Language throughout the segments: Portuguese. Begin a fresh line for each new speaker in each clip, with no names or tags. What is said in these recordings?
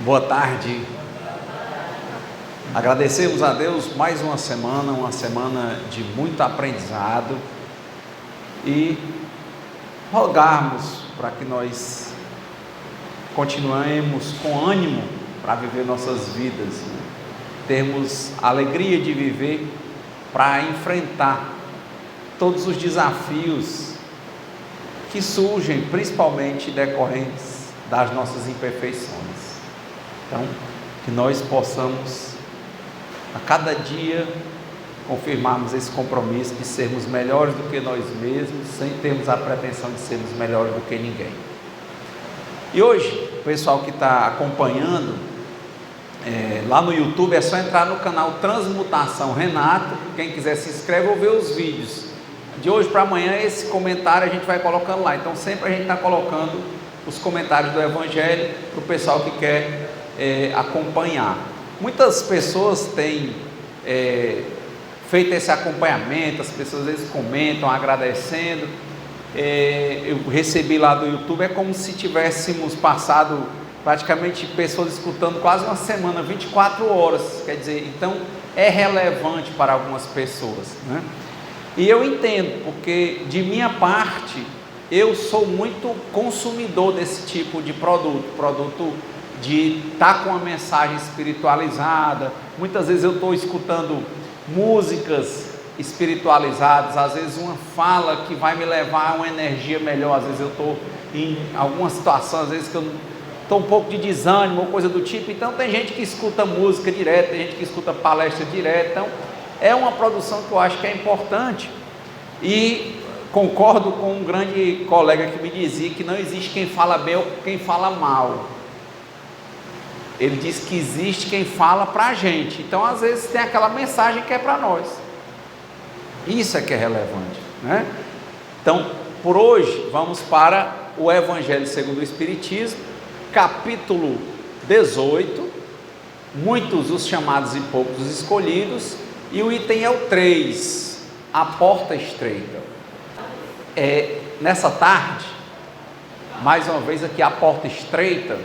Boa tarde. Agradecemos a Deus mais uma semana de muito aprendizado e rogarmos para que nós continuemos com ânimo para viver nossas vidas, termos alegria de viver para enfrentar todos os desafios que surgem, principalmente decorrentes das nossas imperfeições. Então, que nós possamos a cada dia confirmarmos esse compromisso de sermos melhores do que nós mesmos, sem termos a pretensão de sermos melhores do que ninguém. E hoje, o pessoal que está acompanhando lá no YouTube, é só entrar no canal Transmutação Renato. Quem quiser se inscreve ou ver os vídeos. De hoje para amanhã, esse comentário a gente vai colocando lá. Então, sempre a gente está colocando os comentários do Evangelho para o pessoal que quer acompanhar. Muitas pessoas têm feito esse acompanhamento, as pessoas às vezes comentam, agradecendo. Eu recebi lá do YouTube, é como se tivéssemos passado praticamente pessoas escutando quase uma semana, 24 horas, quer dizer, então é relevante para algumas pessoas, né? E eu entendo, porque de minha parte, eu sou muito consumidor desse tipo de produto de estar com uma mensagem espiritualizada. Muitas vezes eu estou escutando músicas espiritualizadas, às vezes uma fala que vai me levar a uma energia melhor, às vezes eu estou em alguma situação, às vezes que eu estou um pouco de desânimo ou coisa do tipo. Então tem gente que escuta música direto, tem gente que escuta palestra direto. Então é uma produção que eu acho que é importante, e concordo com um grande colega que me dizia que não existe quem fala bem ou quem fala mal. Ele diz que existe quem fala para a gente. Então às vezes tem aquela mensagem que é para nós. Isso é que é relevante, né? Então, por hoje, vamos para o Evangelho segundo o Espiritismo, capítulo 18, muitos os chamados e poucos os escolhidos, e o item é o 3, a porta estreita. Nessa tarde, mais uma vez aqui, a porta estreita,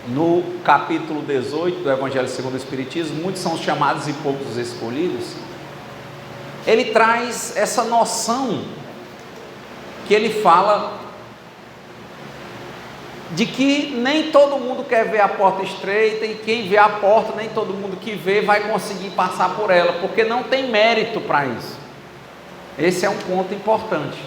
no capítulo 18 do Evangelho segundo o Espiritismo, muitos são os chamados e poucos os escolhidos. Ele traz essa noção que ele fala de que nem todo mundo quer ver a porta estreita, e quem vê a porta, nem todo mundo que vê vai conseguir passar por ela, porque não tem mérito para isso. Esse é um ponto importante.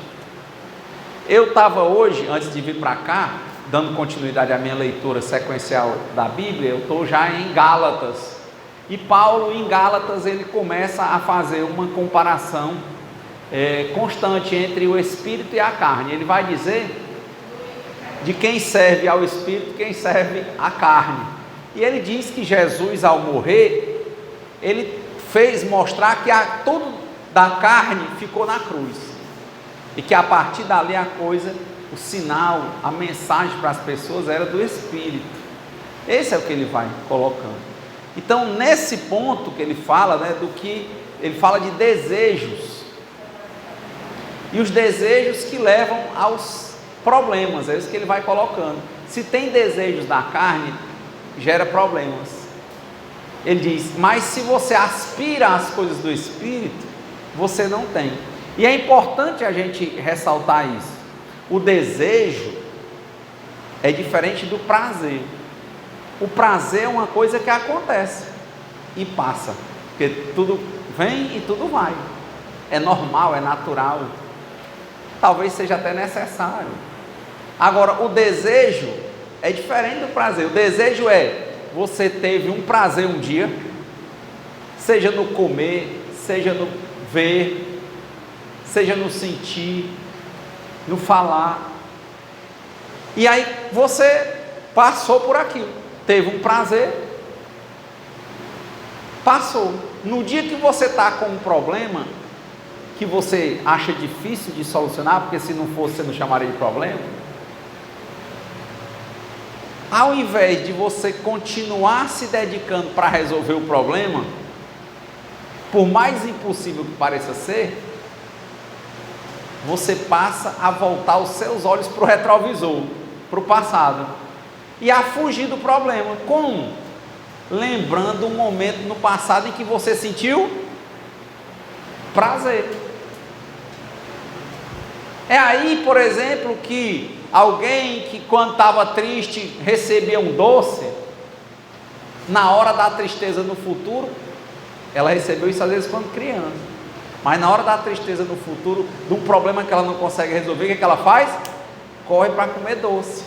Eu estava hoje, antes de vir para cá, dando continuidade à minha leitura sequencial da Bíblia, eu estou já em Gálatas. E Paulo, em Gálatas, ele começa a fazer uma comparação constante entre o Espírito e a carne. Ele vai dizer de quem serve ao Espírito, quem serve à carne. E ele diz que Jesus, ao morrer, ele fez mostrar que tudo da carne ficou na cruz. E que a partir dali a coisa, o sinal, a mensagem para as pessoas era do Espírito. Esse é o que ele vai colocando. Então, nesse ponto que ele fala, né, do que ele fala de desejos, e os desejos que levam aos problemas, é isso que ele vai colocando. Se tem desejos da carne, gera problemas. Ele diz, mas se você aspira às coisas do Espírito, você não tem. E é importante a gente ressaltar isso. O desejo é diferente do prazer. O prazer é uma coisa que acontece e passa, porque tudo vem e tudo vai. É normal, é natural. Talvez seja até necessário. Agora, o desejo é diferente do prazer. O desejo você teve um prazer um dia, seja no comer, seja no ver, seja no sentir, no falar. E aí você passou por aquilo. Teve um prazer, passou. No dia que você está com um problema que você acha difícil de solucionar, porque se não fosse você não chamaria de problema, ao invés de você continuar se dedicando para resolver o problema, por mais impossível que pareça ser, você passa a voltar os seus olhos para o retrovisor, para o passado. e a fugir do problema. Como? Lembrando um momento no passado em que você sentiu prazer. É aí, por exemplo, que alguém que quando estava triste recebia um doce, na hora da tristeza no futuro, ela recebeu isso às vezes quando criança, mas na hora da tristeza no futuro, de um problema que ela não consegue resolver, o que ela faz? Corre para comer doce.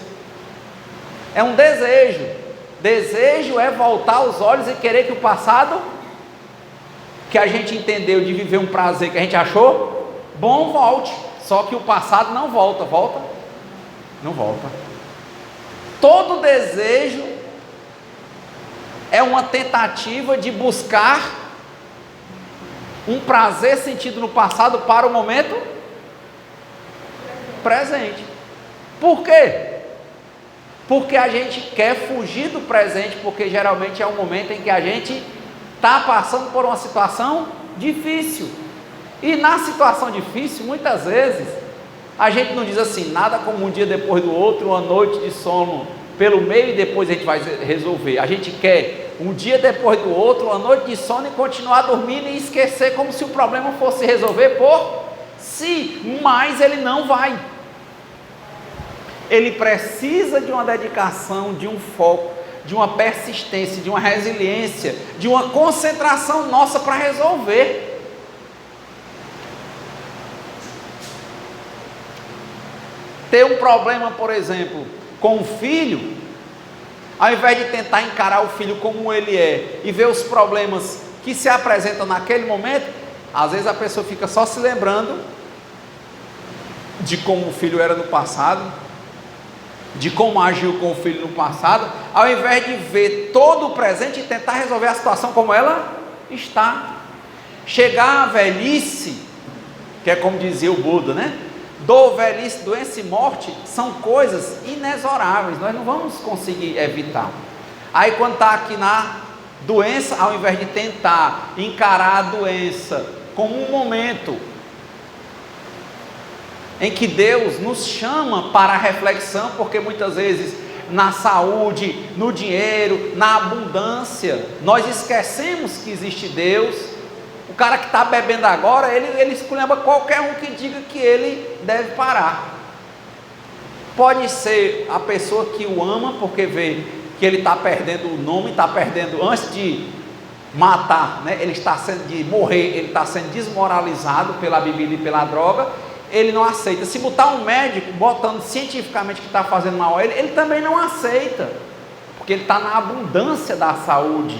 É um desejo. Desejo é voltar os olhos e querer que o passado, que a gente entendeu de viver um prazer que a gente achou bom, volte. Só que o passado não volta. Volta? Não volta. Todo desejo é uma tentativa de buscar um prazer sentido no passado para o momento presente. Por quê? Porque a gente quer fugir do presente, porque geralmente é um momento em que a gente está passando por uma situação difícil. E na situação difícil, muitas vezes, a gente não diz assim, nada como um dia depois do outro, uma noite de sono pelo meio e depois a gente vai resolver. A gente quer um dia depois do outro, uma noite de sono e continuar dormindo e esquecer como se o problema fosse resolver por si, mas ele não vai. Ele precisa de uma dedicação, de um foco, de uma persistência, de uma resiliência, de uma concentração nossa para resolver. Ter um problema, por exemplo, com o filho, ao invés de tentar encarar o filho como ele é e ver os problemas que se apresentam naquele momento, às vezes a pessoa fica só se lembrando de como o filho era no passado, de como agiu com o filho no passado, ao invés de ver todo o presente e tentar resolver a situação como ela está. Chegar à velhice, que é como dizia o Buda, né? Dor, velhice, doença e morte são coisas inexoráveis, nós não vamos conseguir evitar. Aí quando está aqui na doença, ao invés de tentar encarar a doença como um momento em que Deus nos chama para a reflexão, porque muitas vezes na saúde, no dinheiro, na abundância, nós esquecemos que existe Deus. O cara que está bebendo agora, ele esculhamba qualquer um que diga que ele deve parar. Pode ser a pessoa que o ama, porque vê que ele está perdendo o nome, está perdendo, antes de matar, né? Ele está sendo, de morrer, ele está sendo desmoralizado pela bebida e pela droga, ele não aceita. Se botar um médico, botando cientificamente que está fazendo mal a ele, ele também não aceita, porque ele está na abundância da saúde.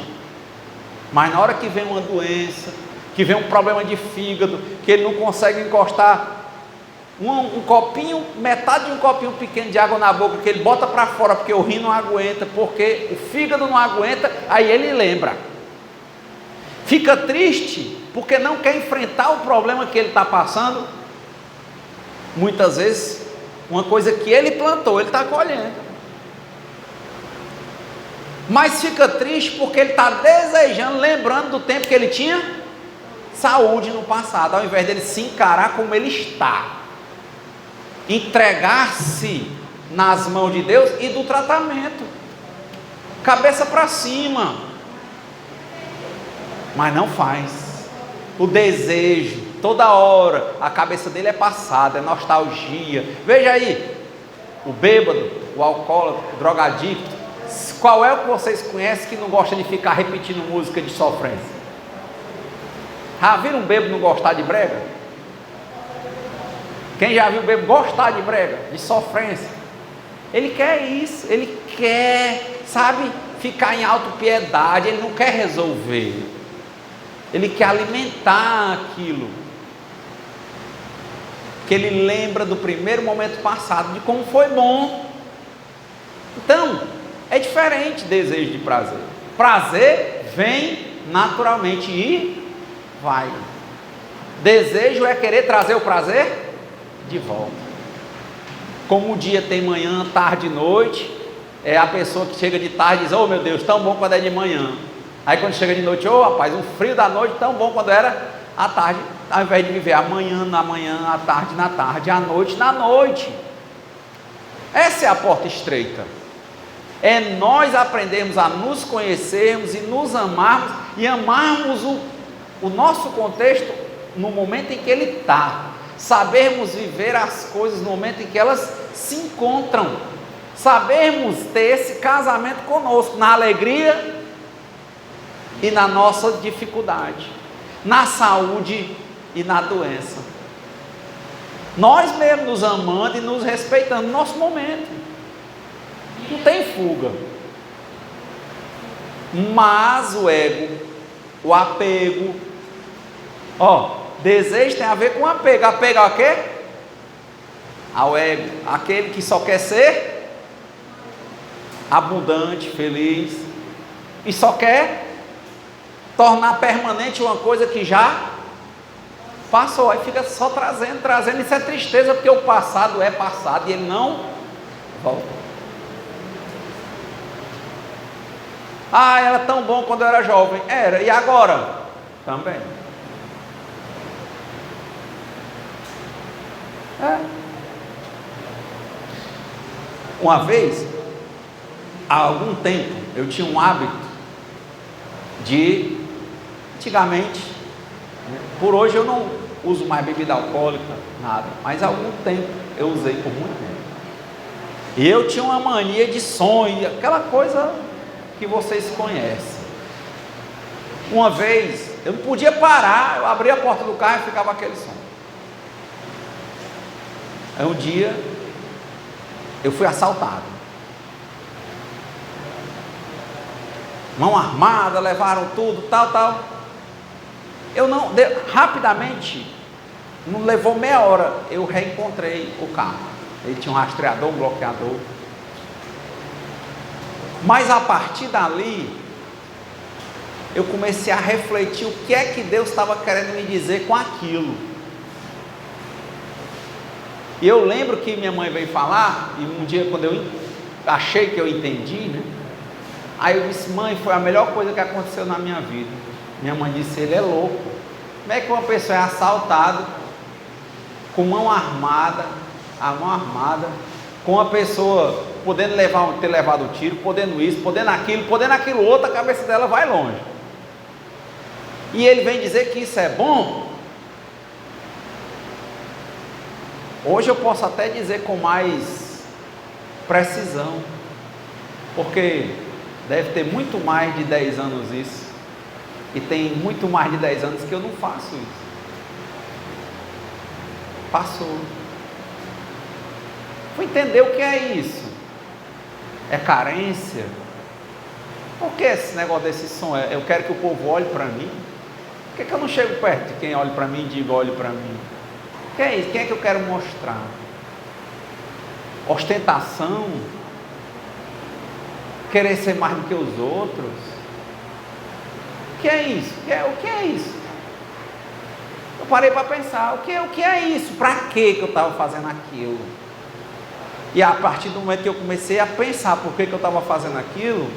Mas na hora que vem uma doença, que vem um problema de fígado, que ele não consegue encostar um copinho, metade de um copinho pequeno de água na boca, que ele bota para fora, porque o rim não aguenta, porque o fígado não aguenta, aí ele lembra. Fica triste, porque não quer enfrentar o problema que ele está passando. Muitas vezes, uma coisa que ele plantou, ele está colhendo. Mas fica triste porque ele está desejando, lembrando do tempo que ele tinha saúde no passado, ao invés dele se encarar como ele está, entregar-se nas mãos de Deus e do tratamento, cabeça para cima, mas não faz. O desejo, toda hora, a cabeça dele é passada, é nostalgia. Veja aí, o bêbado, o alcoólatra, o drogadicto, qual é o que vocês conhecem que não gosta de ficar repetindo música de sofrência? Já viram um bêbado não gostar de brega? Quem já viu o bêbado gostar de brega, de sofrência? Ele quer isso, ele quer, sabe, ficar em autopiedade, ele não quer resolver, ele quer alimentar aquilo, que ele lembra do primeiro momento passado, de como foi bom. Então, é diferente desejo de prazer. Prazer vem naturalmente e vai. Desejo é querer trazer o prazer de volta. Como o dia tem manhã, tarde e noite, é a pessoa que chega de tarde e diz: oh meu Deus, tão bom quando é de manhã. Aí quando chega de noite, oh rapaz, um frio da noite, tão bom quando era à tarde. Ao invés de viver amanhã na manhã, à tarde na tarde, à noite na noite. Essa é a porta estreita. É nós aprendermos a nos conhecermos e nos amarmos, e amarmos o nosso contexto no momento em que ele está. Sabermos viver as coisas no momento em que elas se encontram. Sabermos ter esse casamento conosco, na alegria e na nossa dificuldade, na saúde e na doença. Nós mesmos nos amando e nos respeitando no nosso momento. Não tem fuga. Mas o ego, o apego, desejo tem a ver com apego. Apego ao quê? Ao ego, aquele que só quer ser abundante, feliz, e só quer tornar permanente uma coisa que já passou, aí fica só trazendo, isso é tristeza, porque o passado é passado e ele não volta. Era tão bom quando eu era jovem. Era, e agora? Também. Uma vez, há algum tempo, eu tinha um hábito de, antigamente, por hoje eu não uso mais bebida alcoólica, nada, mas há algum tempo eu usei por muito tempo. E eu tinha uma mania de sonho, aquela coisa que vocês conhecem. Uma vez, eu não podia parar, eu abria a porta do carro e ficava aquele som. Aí um dia, eu fui assaltado. Mão armada, levaram tudo, tal. Eu não, rapidamente, não levou meia hora, eu reencontrei o carro. Ele tinha um rastreador, um bloqueador. Mas a partir dali, eu comecei a refletir o que é que Deus estava querendo me dizer com aquilo. E eu lembro que minha mãe veio falar, e um dia quando eu achei que eu entendi, né? Aí eu disse: mãe, foi a melhor coisa que aconteceu na minha vida. Minha mãe disse: ele é louco. Como é que uma pessoa é assaltada, com mão armada, com uma pessoa podendo ter levado o tiro, podendo isso, podendo aquilo outro, a cabeça dela vai longe. E ele vem dizer que isso é bom? Hoje eu posso até dizer com mais precisão, porque deve ter muito mais de 10 anos isso, e tem muito mais de 10 anos que eu não faço isso. Passou. Fui entender o que é isso. É carência? Por que esse negócio desse som? Eu quero que o povo olhe para mim. Por que eu não chego perto de quem olha para mim e digo: olhe para mim? O que é isso? Quem é que eu quero mostrar? Ostentação? Querer ser mais do que os outros? O que é isso? O que é isso? Eu parei para pensar: o que é isso? Para que eu estava fazendo aquilo? E a partir do momento que eu comecei a pensar por que eu estava fazendo aquilo,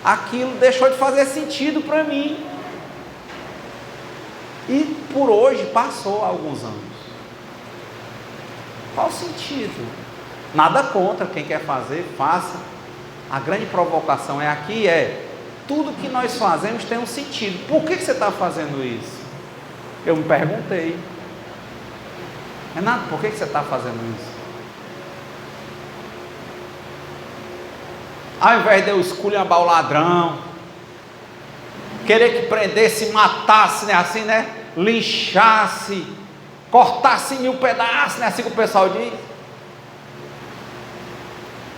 aquilo deixou de fazer sentido para mim. E por hoje passou alguns anos. Qual o sentido? Nada contra, quem quer fazer, faça. A grande provocação aqui tudo que nós fazemos tem um sentido. Por que você está fazendo isso? Eu me perguntei: Renato, por que você está fazendo isso? Ao invés de eu esculhambar o ladrão, querer que prendesse, matasse, né, assim, né, linchasse, cortasse em 1000 pedaços, né, assim que o pessoal diz.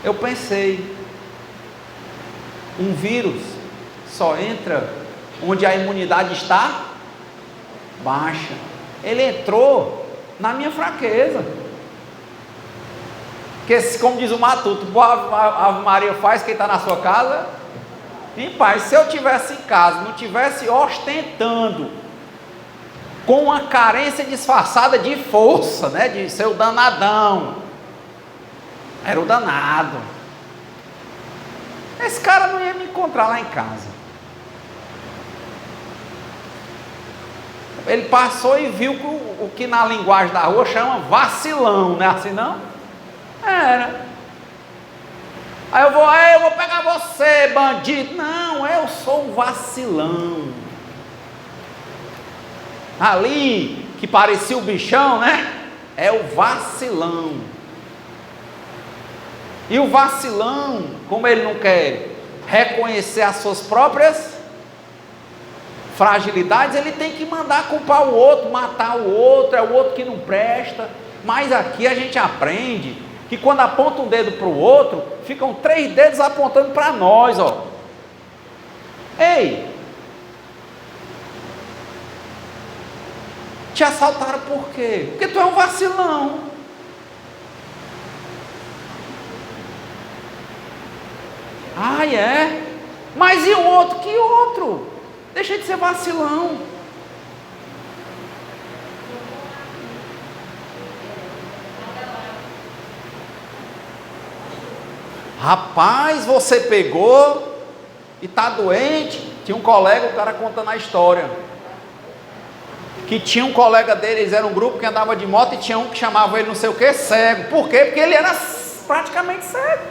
Eu pensei: um vírus só entra onde a imunidade está baixa. Ele entrou na minha fraqueza. Porque, como diz o Matuto, boa Ave Maria faz quem está na sua casa em paz. Se eu tivesse em casa, não tivesse ostentando com uma carência disfarçada de força, né, de ser o danadão, era o danado, esse cara não ia me encontrar lá em casa. Ele passou e viu o que na linguagem da rua chama vacilão, não é assim não? Era. Aí eu vou pegar você, bandido. Não, eu sou um vacilão. Ali, que parecia o bichão, né? É o vacilão. E o vacilão, como ele não quer reconhecer as suas próprias fragilidades, ele tem que mandar culpar o outro, matar o outro, é o outro que não presta. Mas aqui a gente aprende que quando aponta um dedo para o outro, ficam 3 dedos apontando para nós, ó. Ei, te assaltaram por quê? Porque tu é um vacilão. Ah, é? Mas e o outro? Que outro? Deixa de ser vacilão. Rapaz, você pegou e está doente. Tinha um colega, o cara contando a história, que tinha um colega dele, eles eram um grupo que andava de moto, e tinha um que chamava ele não sei o que, cego. Por quê? Porque ele era praticamente cego.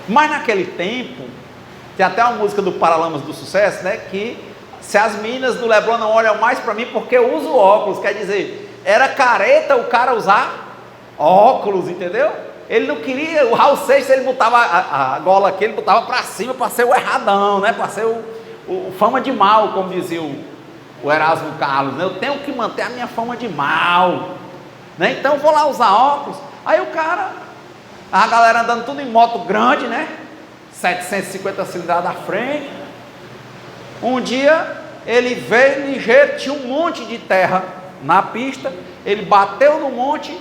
Mas naquele tempo, tem até uma música do Paralamas do Sucesso, né? Que se as meninas do Leblon não olham mais para mim porque eu uso óculos, quer dizer, era careta o cara usar óculos, entendeu? Ele não queria, o Raul Seixas, ele botava a gola aqui, ele botava para cima para ser o erradão, né? Para ser o fama de mal, como dizia o Erasmo Carlos, né? Eu tenho que manter a minha fama de mal, né? Então vou lá usar óculos. Aí o cara, a galera andando tudo em moto grande, né? 750 cilindradas à frente. Um dia ele veio ligeiro, tinha um monte de terra na pista, ele bateu no monte,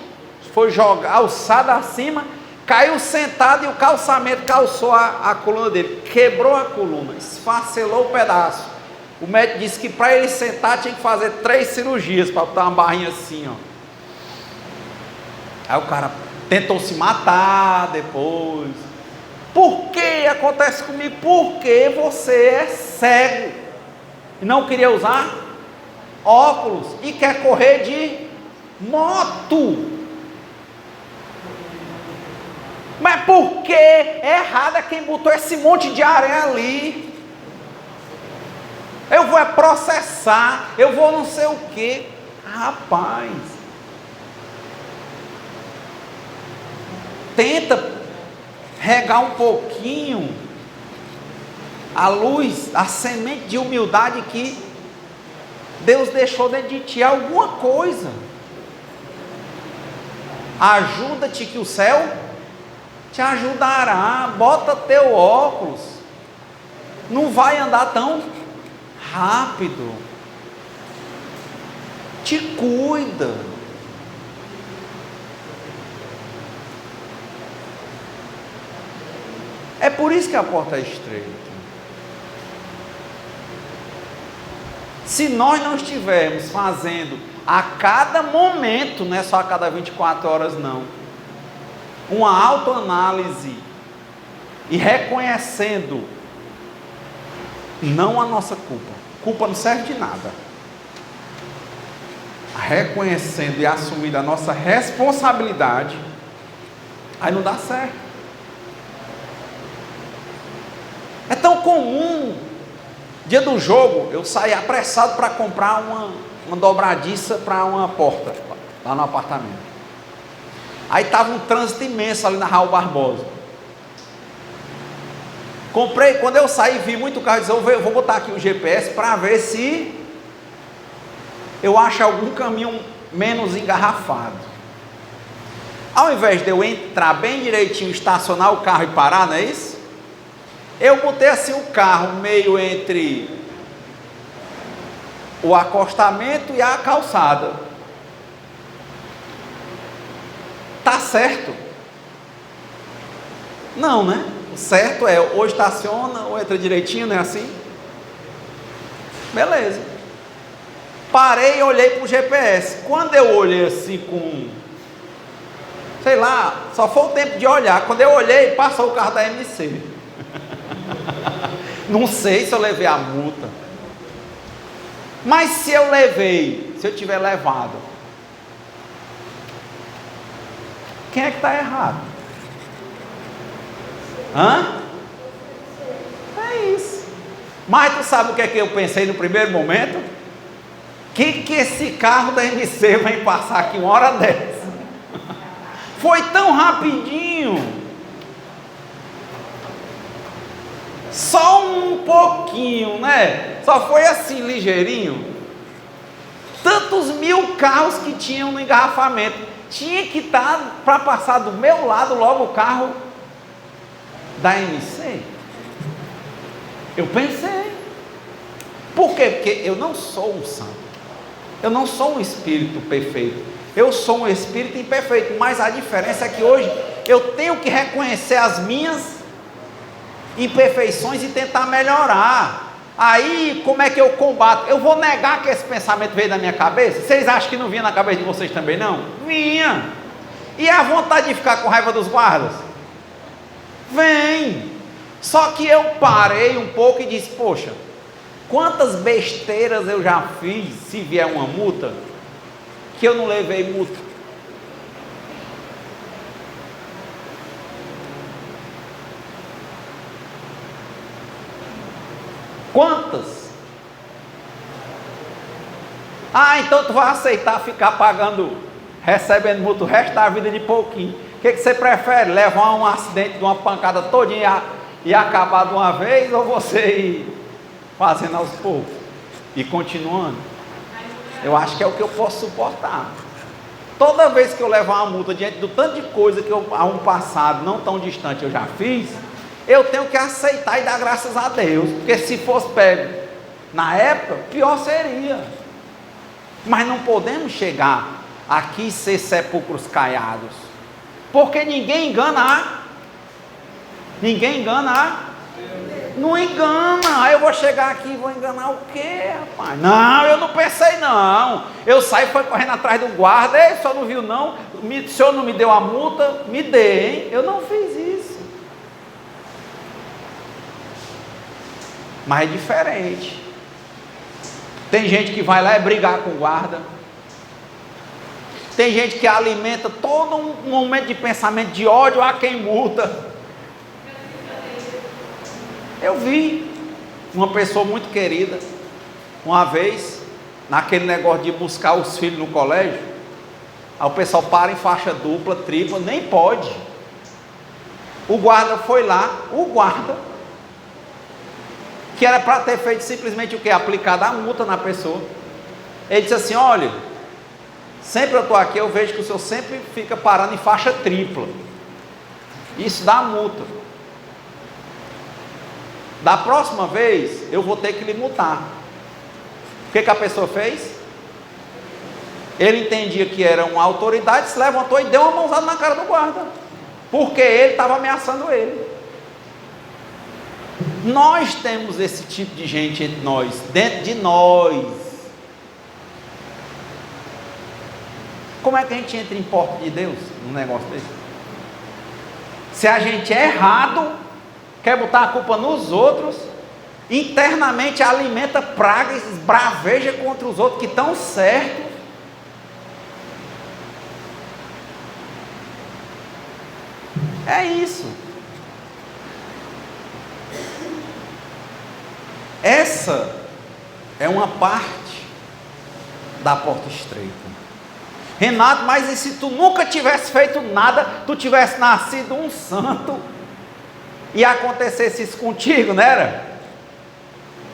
foi jogar alçada acima, caiu sentado e o calçamento calçou a coluna dele, quebrou a coluna, esfacelou o pedaço. O médico disse que para ele sentar tinha que fazer 3 cirurgias para botar uma barrinha assim, ó. Aí o cara tentou se matar depois. Por que acontece comigo? Porque você é cego e não queria usar óculos e quer correr de moto. Mas por que é errado é quem botou esse monte de areia ali? Eu vou processar, eu vou não sei o que. Rapaz, tenta regar um pouquinho a luz, a semente de humildade que Deus deixou dentro de ti, alguma coisa. Ajuda-te que o céu te ajudará. Bota teu óculos, não vai andar tão rápido. Te cuida. É por isso que a porta é estreita. Se nós não estivermos fazendo a cada momento, não é só a cada 24 horas não, uma autoanálise e reconhecendo não a nossa culpa não serve de nada, reconhecendo e assumindo a nossa responsabilidade, aí não dá certo. É tão comum, dia do jogo, eu sair apressado para comprar uma dobradiça para uma porta, lá no apartamento. Aí estava um trânsito imenso ali na Raul Barbosa. Comprei, quando eu saí, vi muito carro, disse, eu vou botar aqui o GPS para ver se eu acho algum caminho menos engarrafado. Ao invés de eu entrar bem direitinho, estacionar o carro e parar, não é isso? Eu botei assim o carro meio entre o acostamento e a calçada. Tá certo? Não, né? O certo é ou estaciona ou entra direitinho, não é assim? Beleza. Parei e olhei para o GPS. Quando eu olhei assim com, sei lá, só foi o tempo de olhar. Quando eu olhei, passou o carro da MC. Não sei se eu levei a multa, mas se eu levei, se eu tiver levado, quem é que está errado? Hã? É isso. Mas tu sabe o que é que eu pensei no primeiro momento? Que esse carro da MC vai passar aqui uma hora dessa? Foi tão rapidinho. Só um pouquinho, né? Só foi assim, ligeirinho. Tantos mil carros que tinham no engarrafamento. Tinha que estar para passar do meu lado logo o carro da MC. Eu pensei. Por quê? Porque eu não sou um santo. Eu não sou um espírito perfeito. Eu sou um espírito imperfeito. Mas a diferença é que hoje eu tenho que reconhecer as minhas imperfeições e tentar melhorar. Aí, como é que eu combato? Eu vou negar que esse pensamento veio da minha cabeça? Vocês acham que não vinha na cabeça de vocês também, não? Vinha. E a vontade de ficar com raiva dos guardas? Vem. Só que eu parei um pouco e disse, poxa, quantas besteiras eu já fiz, se vier uma multa, que eu não levei multa. Quantas? Ah, então tu vai aceitar ficar pagando, recebendo multa o resto da vida de pouquinho. O que você prefere? Levar um acidente de uma pancada todinha e acabar de uma vez, ou você ir fazendo aos poucos e continuando? Eu acho que é o que eu posso suportar. Toda vez que eu levar uma multa diante do tanto de coisa que eu, a um passado não tão distante eu já fiz, eu tenho que aceitar e dar graças a Deus, porque se fosse pego na época, pior seria. Mas não podemos chegar aqui e ser sepulcros caiados, porque ninguém engana não engana. Aí eu vou chegar aqui e vou enganar o quê, rapaz? Não, eu não pensei não. Eu saí, foi correndo atrás do guarda. Ei, o senhor não viu não? O senhor não me deu a multa? Me dê, hein? Eu não fiz isso. Mas é diferente. Tem gente que vai lá e brigar com o guarda. Tem gente que alimenta todo um momento de pensamento de ódio a quem multa. Eu vi uma pessoa muito querida, uma vez, naquele negócio de buscar os filhos no colégio, aí o pessoal para em faixa dupla, tripla, nem pode. O guarda foi lá, que era para ter feito simplesmente o que? Aplicado a multa na pessoa. Ele disse assim, olha, sempre eu estou aqui, eu vejo que o senhor sempre fica parando em faixa tripla. Isso dá multa. Da próxima vez, eu vou ter que lhe multar. O que a pessoa fez? Ele entendia que era uma autoridade, se levantou e deu uma mãozada na cara do guarda, porque ele estava ameaçando ele. Nós temos esse tipo de gente entre nós, dentro de nós. Como é que a gente entra em porta de Deus num negócio desse? Se a gente é errado, quer botar a culpa nos outros, internamente alimenta pragas, esbraveja contra os outros que estão certos. É isso. Essa é uma parte da porta estreita. Renato, mas e se tu nunca tivesse feito nada, tu tivesse nascido um santo e acontecesse isso contigo, não era?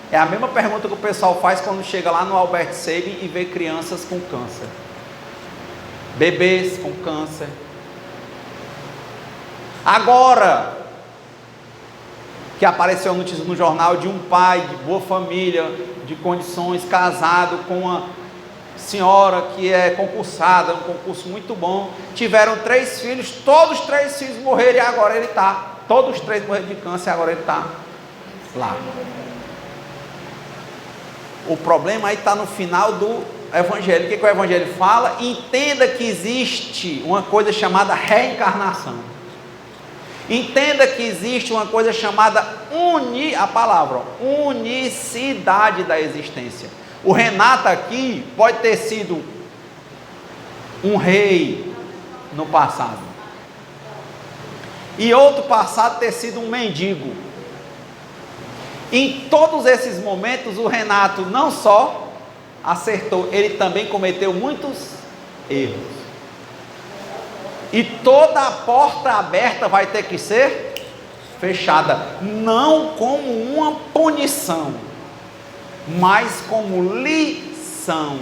É a mesma pergunta que o pessoal faz quando chega lá no Albert Sabin e vê crianças com câncer, bebês com câncer. Agora que apareceu a notícia no jornal de um pai de boa família, de condições, casado com uma senhora que é concursada, um concurso muito bom, tiveram 3 filhos, todos os 3 filhos morreram e agora ele está, todos os 3 morreram de câncer e agora ele está lá. O problema aí está no final do Evangelho. O que o Evangelho fala? Entenda que existe uma coisa chamada reencarnação. Entenda que existe uma coisa chamada unicidade da existência. O Renato aqui pode ter sido um rei no passado. e outro passado ter sido um mendigo. Em todos esses momentos, o Renato não só acertou, ele também cometeu muitos erros. E toda a porta aberta vai ter que ser fechada, não como uma punição, mas como lição.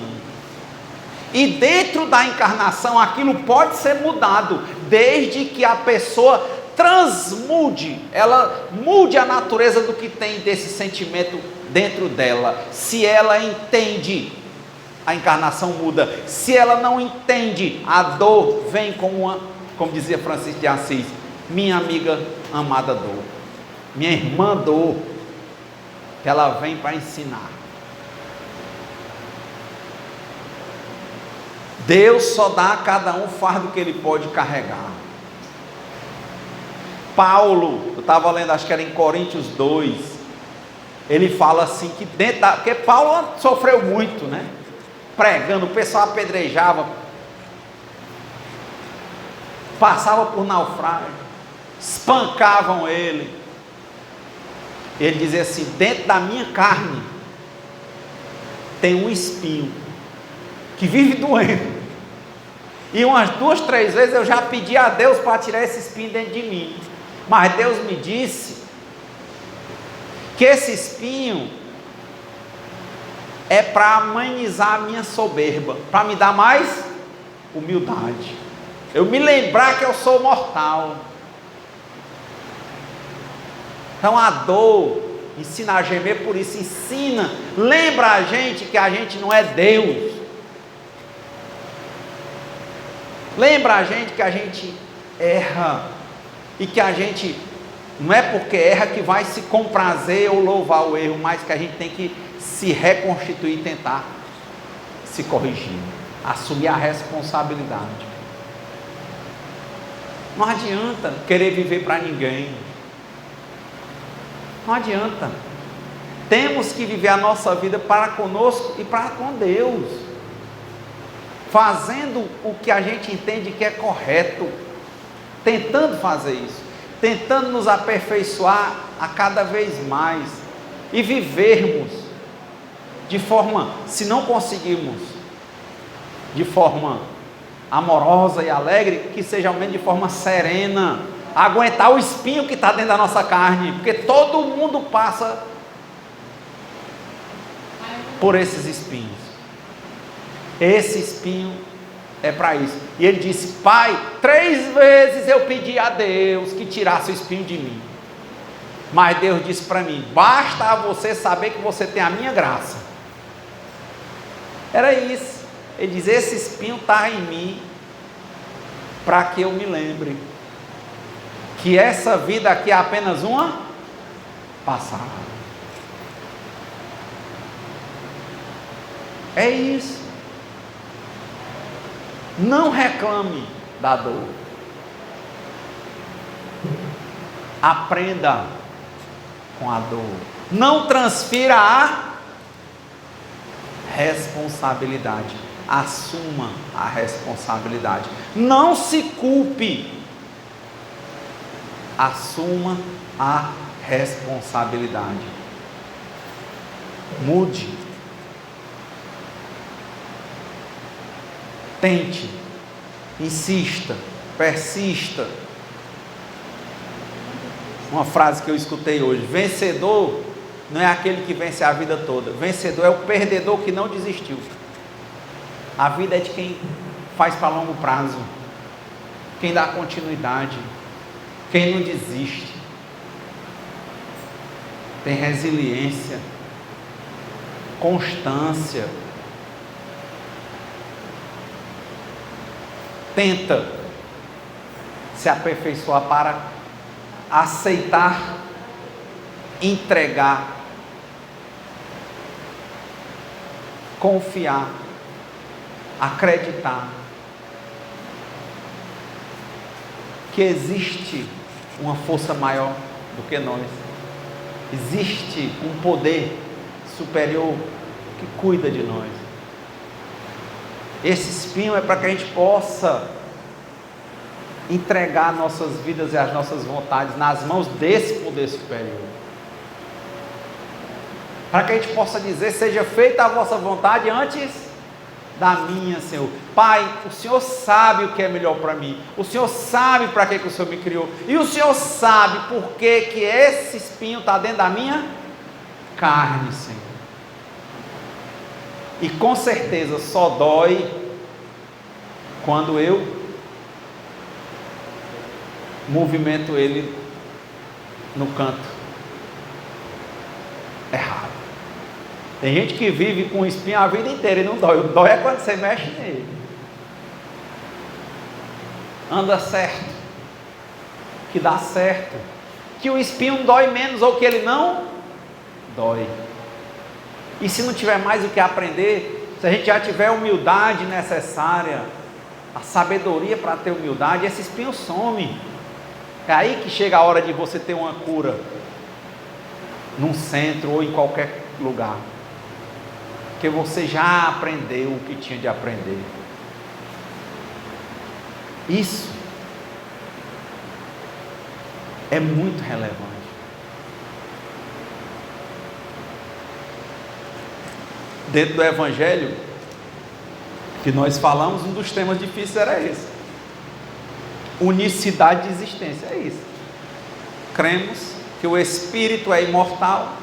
E dentro da encarnação aquilo pode ser mudado, desde que a pessoa transmude, ela mude a natureza do que tem desse sentimento dentro dela. Se ela entende, a encarnação muda. Se ela não entende, a dor vem como dizia Francisco de Assis, minha amiga amada dor, minha irmã dor, que ela vem para ensinar. Deus só dá a cada um o fardo que ele pode carregar. Paulo, eu estava lendo, acho que era em Coríntios 2, ele fala assim, que porque Paulo sofreu muito, né? Pregando, o pessoal apedrejava, passava por naufrágio, espancavam ele. Ele dizia assim, dentro da minha carne tem um espinho que vive doendo, e umas 2, 3 vezes eu já pedi a Deus para tirar esse espinho dentro de mim, mas Deus me disse que esse espinho é para amenizar a minha soberba, para me dar mais humildade, eu me lembrar que eu sou mortal. Então a dor ensina a gemer, por isso ensina, lembra a gente que a gente não é Deus, lembra a gente que a gente erra, e que a gente não é porque erra que vai se comprazer ou louvar o erro, mas que a gente tem que se reconstituir e tentar se corrigir, assumir a responsabilidade. Não adianta querer viver para ninguém, não adianta. Temos que viver a nossa vida para conosco e para com Deus, fazendo o que a gente entende que é correto, tentando fazer isso, tentando nos aperfeiçoar a cada vez mais, e vivermos de forma, se não conseguirmos de forma amorosa e alegre, que seja ao menos de forma serena, aguentar o espinho que está dentro da nossa carne, porque todo mundo passa por esses espinhos. Esse espinho é para isso. E ele disse, Pai, 3 vezes eu pedi a Deus que tirasse o espinho de mim, mas Deus disse para mim, basta a você saber que você tem a minha graça. Era isso. Ele diz, esse espinho está em mim, para que eu me lembre que essa vida aqui é apenas uma passada. É isso. Não reclame da dor, aprenda com a dor, não transfira a responsabilidade, assuma a responsabilidade, não se culpe, assuma a responsabilidade, mude, tente, insista, persista. Uma frase que eu escutei hoje, vencedor não é aquele que vence a vida toda, vencedor é o perdedor que não desistiu. A vida é de quem faz para longo prazo, quem dá continuidade, quem não desiste, tem resiliência, constância, tenta se aperfeiçoar para aceitar, entregar, confiar, acreditar que existe uma força maior do que nós, existe um poder superior que cuida de nós. Esse espinho é para que a gente possa entregar nossas vidas e as nossas vontades nas mãos desse poder superior. Para que a gente possa dizer: seja feita a vossa vontade antes da minha, Senhor. Pai, o Senhor sabe o que é melhor para mim. O Senhor sabe para que o Senhor me criou. E o Senhor sabe por que esse espinho está dentro da minha carne, Senhor. E com certeza só dói quando eu movimento ele no canto errado. Tem gente que vive com espinho a vida inteira e não dói. O dói é quando você mexe nele. Anda certo, que dá certo, que o espinho dói menos ou que ele não dói. E se não tiver mais o que aprender, se a gente já tiver a humildade necessária, a sabedoria para ter humildade, esse espinho some. É aí que chega a hora de você ter uma cura, num centro ou em qualquer lugar, porque você já aprendeu o que tinha de aprender. Isso é muito relevante. Dentro do Evangelho que nós falamos, um dos temas difíceis era esse: unicidade de existência. É isso. Cremos que o Espírito é imortal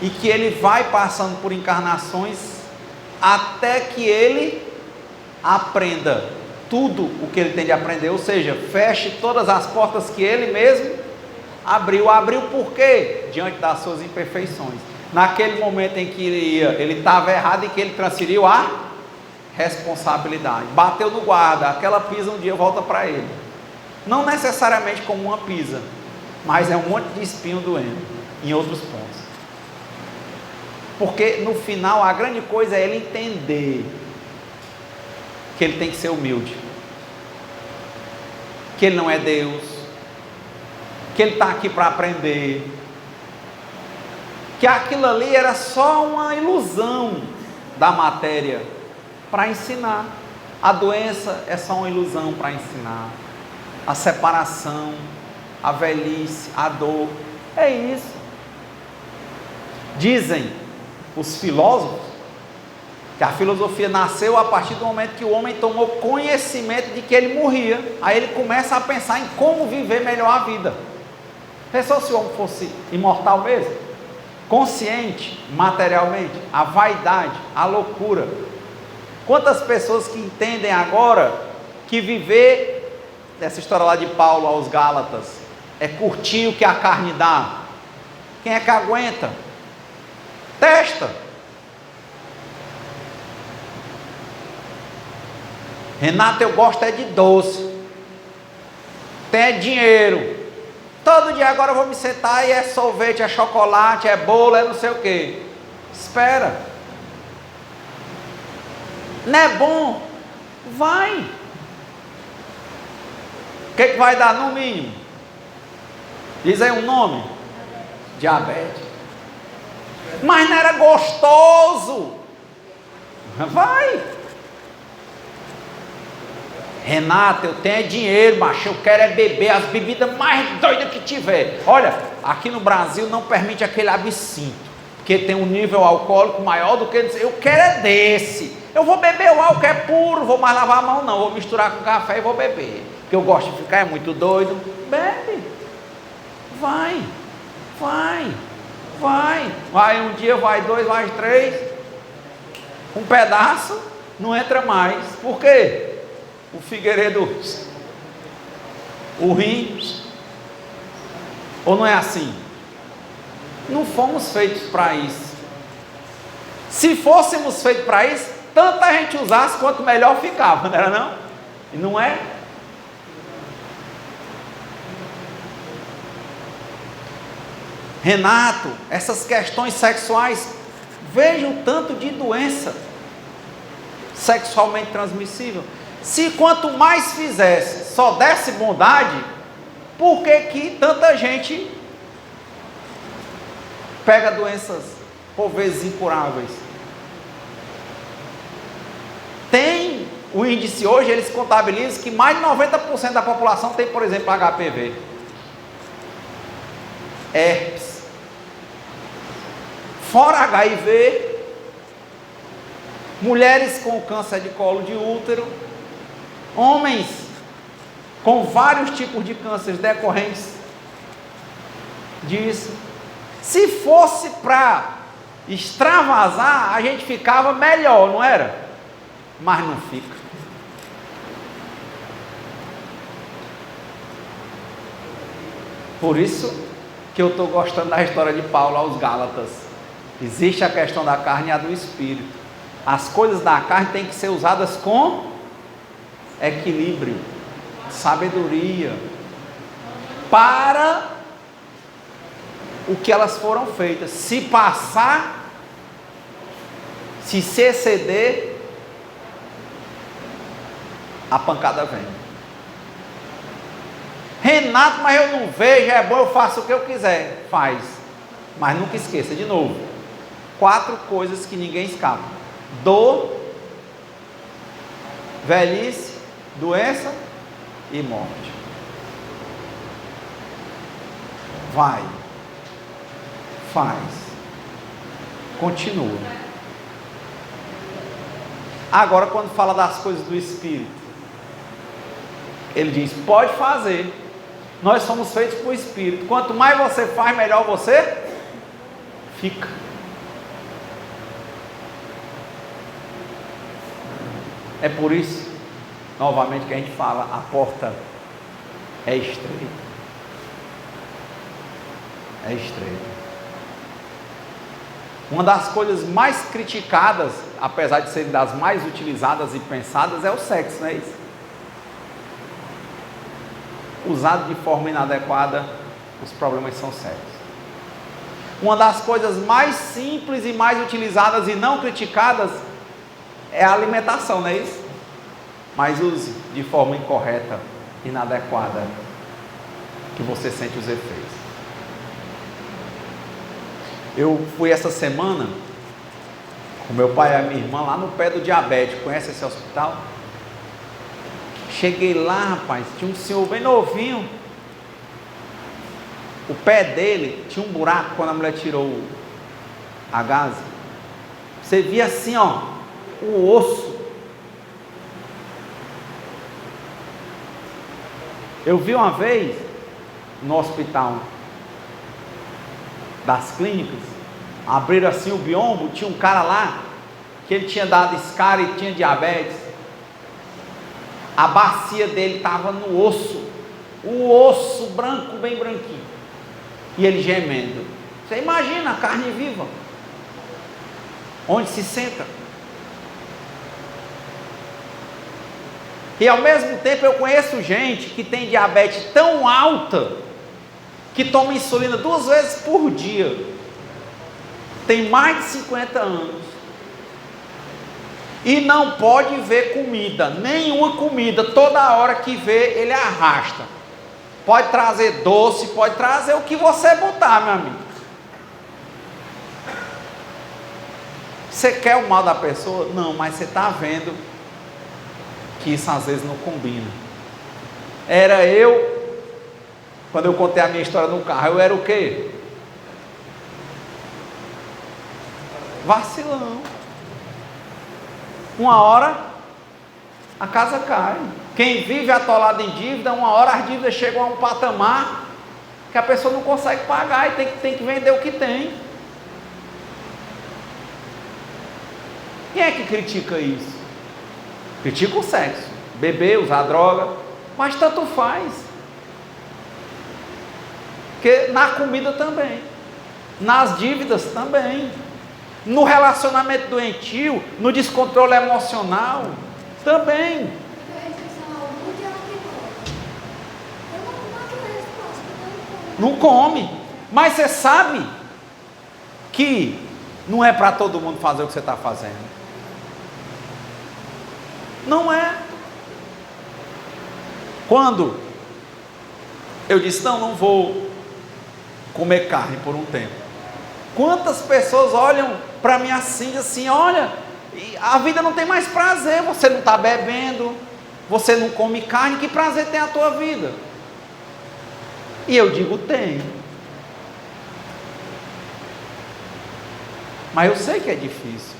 e que ele vai passando por encarnações até que ele aprenda tudo o que ele tem de aprender, ou seja, feche todas as portas que ele mesmo abriu. Abriu por quê? Diante das suas imperfeições. Naquele momento em que ele estava errado e que ele transferiu a responsabilidade. Bateu no guarda, aquela pisa um dia volta para ele. Não necessariamente como uma pisa, mas é um monte de espinho doendo em outros pontos. Porque no final a grande coisa é ele entender que ele tem que ser humilde, que ele não é Deus, que ele está aqui para aprender, que aquilo ali era só uma ilusão da matéria para ensinar. A doença é só uma ilusão para ensinar. A separação, a velhice, a dor, é isso. Dizem os filósofos que a filosofia nasceu a partir do momento que o homem tomou conhecimento de que ele morria. Aí ele começa a pensar em como viver melhor a vida. Pensou se o homem fosse imortal mesmo? Consciente, materialmente, a vaidade, a loucura. Quantas pessoas que entendem agora que viver, essa história lá de Paulo aos Gálatas, é curtir o que a carne dá. Quem é que aguenta? Testa. Renato, eu gosto é de doce. Tem dinheiro. Todo dia agora eu vou me sentar e é sorvete, é chocolate, é bolo, é não sei o que. Espera. Não é bom? Vai. O que vai dar no mínimo? Diz aí um nome. Diabetes. Mas não era gostoso. Vai. Renato, eu tenho dinheiro, macho, eu quero é beber as bebidas mais doidas que tiver. Olha, aqui no Brasil não permite aquele absinto, porque tem um nível alcoólico maior do que... Eu quero é desse. Eu vou beber o álcool, é puro, vou mais lavar a mão não, vou misturar com café e vou beber, porque eu gosto de ficar, é muito doido. Bebe. Vai. Vai um dia, vai dois, vai três. Um pedaço não entra mais. Por quê? O figueiredo, o rim, ou não é assim? Não fomos feitos para isso. Se fôssemos feitos para isso, tanta gente usasse quanto melhor ficava, não era não? E não é? Renato, essas questões sexuais, veja o tanto de doença sexualmente transmissível. Se quanto mais fizesse, só desse bondade, por que tanta gente pega doenças, por vezes, incuráveis? Tem o índice hoje, eles contabilizam que mais de 90% da população tem, por exemplo, HPV, herpes, fora HIV, mulheres com câncer de colo de útero, homens com vários tipos de cânceres decorrentes disso. Se fosse para extravasar, a gente ficava melhor, não era? Mas não fica. Por isso que eu estou gostando da história de Paulo aos Gálatas. Existe a questão da carne e a do espírito. As coisas da carne têm que ser usadas com equilíbrio, sabedoria, para o que elas foram feitas. Se passar, se exceder, a pancada vem. Renato, mas eu não vejo, é bom, eu faço o que eu quiser. Faz, mas nunca esqueça, de novo, 4 coisas que ninguém escapa: dor, velhice, doença e morte. Vai, faz, continua. Agora, quando fala das coisas do Espírito, ele diz: pode fazer. Nós somos feitos por Espírito. Quanto mais você faz, melhor você fica. É por isso, novamente, que a gente fala: a porta é estreita. É estreita. Uma das coisas mais criticadas, apesar de serem das mais utilizadas e pensadas, é o sexo, não é isso? Usado de forma inadequada, os problemas são sérios. Uma das coisas mais simples e mais utilizadas e não criticadas é a alimentação, não é isso? Mas use de forma incorreta, inadequada, que você sente os efeitos. Eu fui essa semana com meu pai e a minha irmã lá no pé do diabético. Conhece esse hospital? Cheguei lá, rapaz, tinha um senhor bem novinho. O pé dele tinha um buraco quando a mulher tirou a gase. Você via assim, ó, o osso. Eu vi uma vez no hospital das clínicas, abriram assim o biombo, tinha um cara lá que ele tinha dado escara e tinha diabetes. A bacia dele estava no osso, o osso branco, bem branquinho, e ele gemendo. Você imagina a carne viva, onde se senta. E ao mesmo tempo eu conheço gente que tem diabetes tão alta que toma insulina 2 vezes por dia, tem mais de 50 anos e não pode ver comida, nenhuma comida. Toda hora que vê, ele arrasta. Pode trazer doce, pode trazer o que você botar, meu amigo. Você quer o mal da pessoa? Não, mas você está vendo que isso às vezes não combina. Era eu, quando eu contei a minha história no carro, eu era o quê? Vacilão. Uma hora a casa cai. Quem vive atolado em dívida, uma hora as dívidas chegam a um patamar que a pessoa não consegue pagar e tem que vender o que tem. Quem é que critica isso? Critica o sexo, beber, usar droga, mas tanto faz. Porque na comida também, nas dívidas também, no relacionamento doentio, no descontrole emocional também. Não come, mas você sabe que não é para todo mundo fazer o que você está fazendo. Não é. Quando eu disse, não vou comer carne por um tempo, quantas pessoas olham para mim assim, olha, E a vida não tem mais prazer, você não está bebendo, você não come carne, que prazer tem a tua vida? E eu digo, tem. Mas eu sei que é difícil.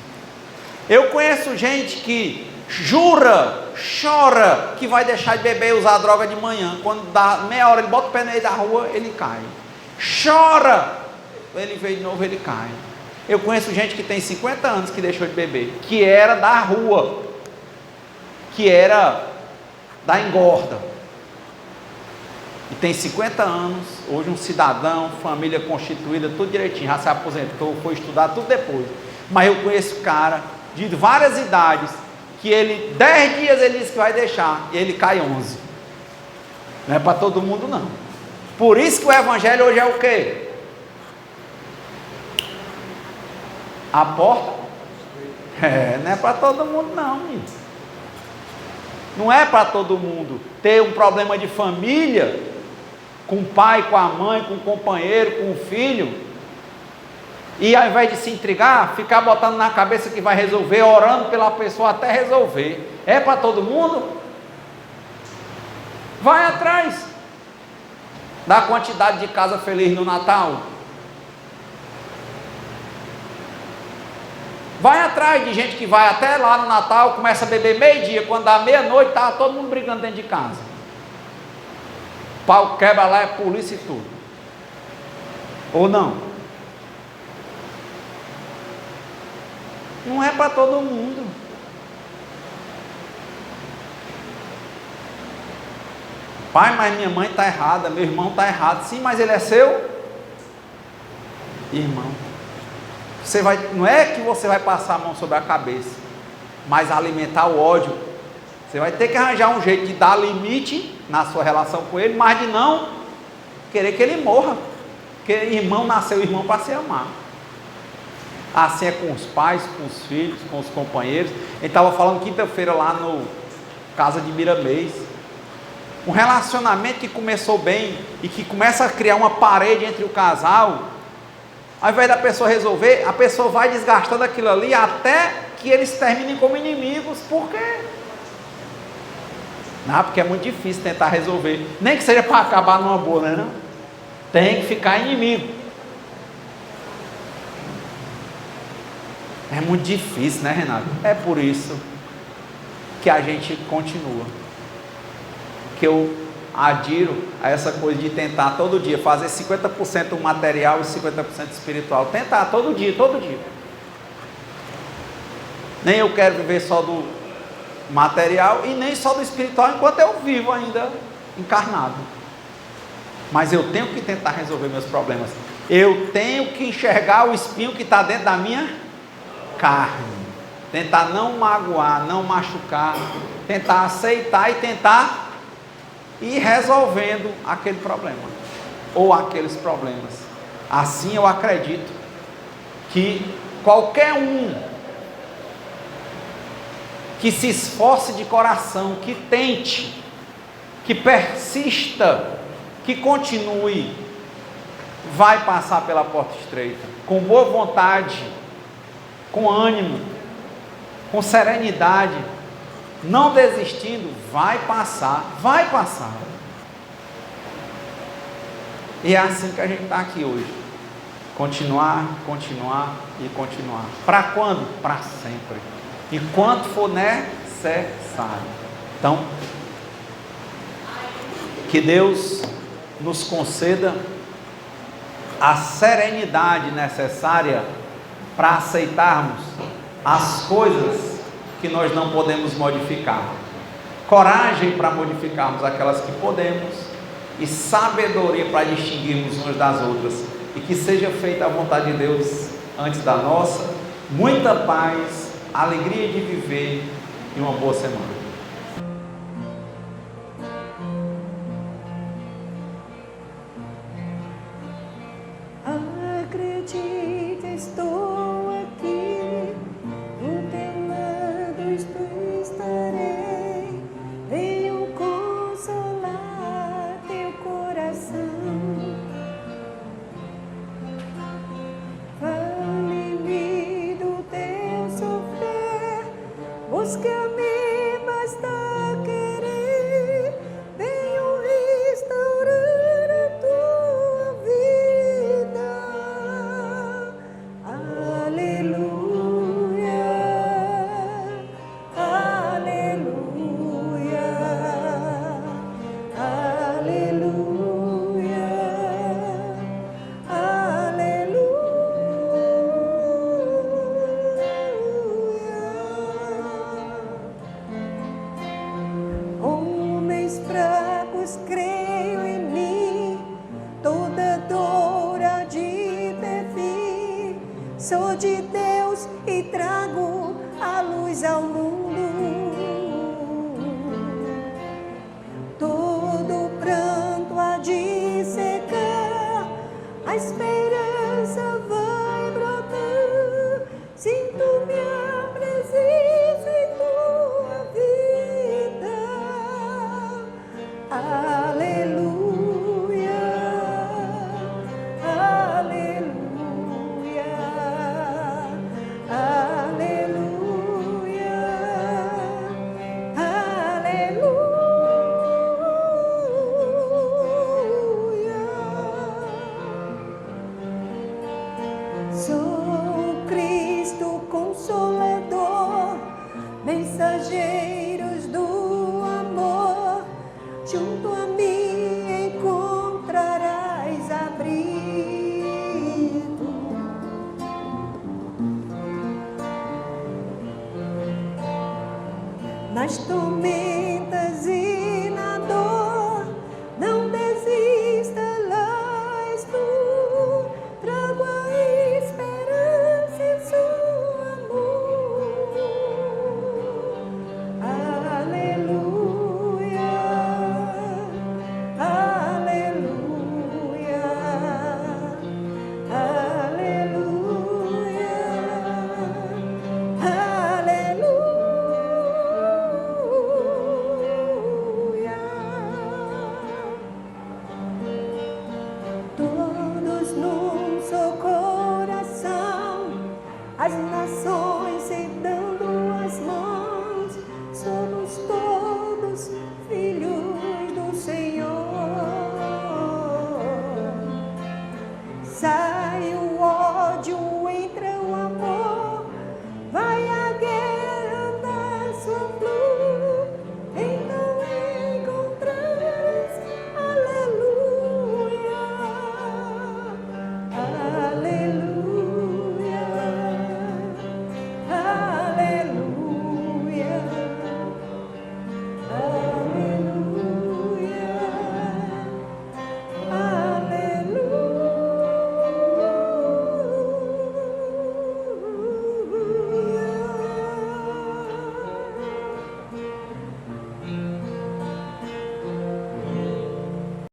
Eu conheço gente que jura, chora, que vai deixar de beber e usar droga de manhã. Quando dá meia hora, ele bota o pé no meio da rua, ele cai. Chora, ele vem de novo, ele cai. Eu conheço gente que tem 50 anos que deixou de beber, que era da rua, que era da engorda, e tem 50 anos, hoje um cidadão, família constituída, tudo direitinho, já se aposentou, foi estudar, tudo depois. Mas eu conheço cara de várias idades, que ele, 10 dias ele disse que vai deixar, e ele cai 11. Não é para todo mundo não. Por isso que o evangelho hoje é o quê? A porta? Não é para todo mundo não, menino. Não é para todo mundo ter um problema de família, com o pai, com a mãe, com o companheiro, com o filho, e ao invés de se intrigar, ficar botando na cabeça que vai resolver, orando pela pessoa até resolver. É para todo mundo? Vai atrás da quantidade de casa feliz no Natal. Vai atrás de gente que vai até lá no Natal, começa a beber meio-dia, quando dá meia-noite, está todo mundo brigando dentro de casa. O pau quebra lá, é polícia e tudo. Ou não? Não é para todo mundo. Pai, mas minha mãe está errada, meu irmão está errado. Sim, mas ele é seu irmão. Você vai, não é que você vai passar a mão sobre a cabeça, mas alimentar o ódio. Você vai ter que arranjar um jeito de dar limite na sua relação com ele, mas de não querer que ele morra. Porque irmão nasceu irmão para se amar. Assim é com os pais, com os filhos, com os companheiros. Ele estava falando quinta-feira lá no Casa de Miramês. Um relacionamento que começou bem e que começa a criar uma parede entre o casal. Ao invés da pessoa resolver, a pessoa vai desgastando aquilo ali até que eles terminem como inimigos. Por quê? Não, porque é muito difícil tentar resolver. Nem que seja para acabar numa boa, né? Não? Tem que ficar inimigo. É muito difícil, né, Renato? É por isso que a gente continua. Que eu adiro a essa coisa de tentar todo dia fazer 50% material e 50% espiritual. Tentar todo dia, todo dia. Nem eu quero viver só do material e nem só do espiritual enquanto eu vivo ainda encarnado. Mas eu tenho que tentar resolver meus problemas. Eu tenho que enxergar o espinho que está dentro da minha carne. Tentar não magoar, não machucar. Tentar aceitar e tentar ir resolvendo aquele problema, ou aqueles problemas. Assim eu acredito que qualquer um que se esforce de coração, que tente, que persista, que continue, vai passar pela porta estreita, com boa vontade, com ânimo, com serenidade, não desistindo, vai passar, vai passar. E é assim que a gente está aqui hoje. Continuar, continuar e continuar. Para quando? Para sempre. Enquanto for necessário. Então, que Deus nos conceda a serenidade necessária para aceitarmos as coisas que nós não podemos modificar, coragem para modificarmos aquelas que podemos e sabedoria para distinguirmos umas das outras, e que seja feita a vontade de Deus antes da nossa. Muita paz, alegria de viver e uma boa semana.
Acredita, estou aqui, do teu lado estarei, venho consolar teu coração. Fale-me do teu sofrer, Sou de Deus e trago a luz ao mundo. Todo pranto há de secar, a esperança vai brotar. Sinto minha presença em tua vida. Aleluia, aleluia, aleluia, aleluia. Sou Cristo Consolador, mensageiros do amor, junto a mim encontrarás abrigo. Nas tormentas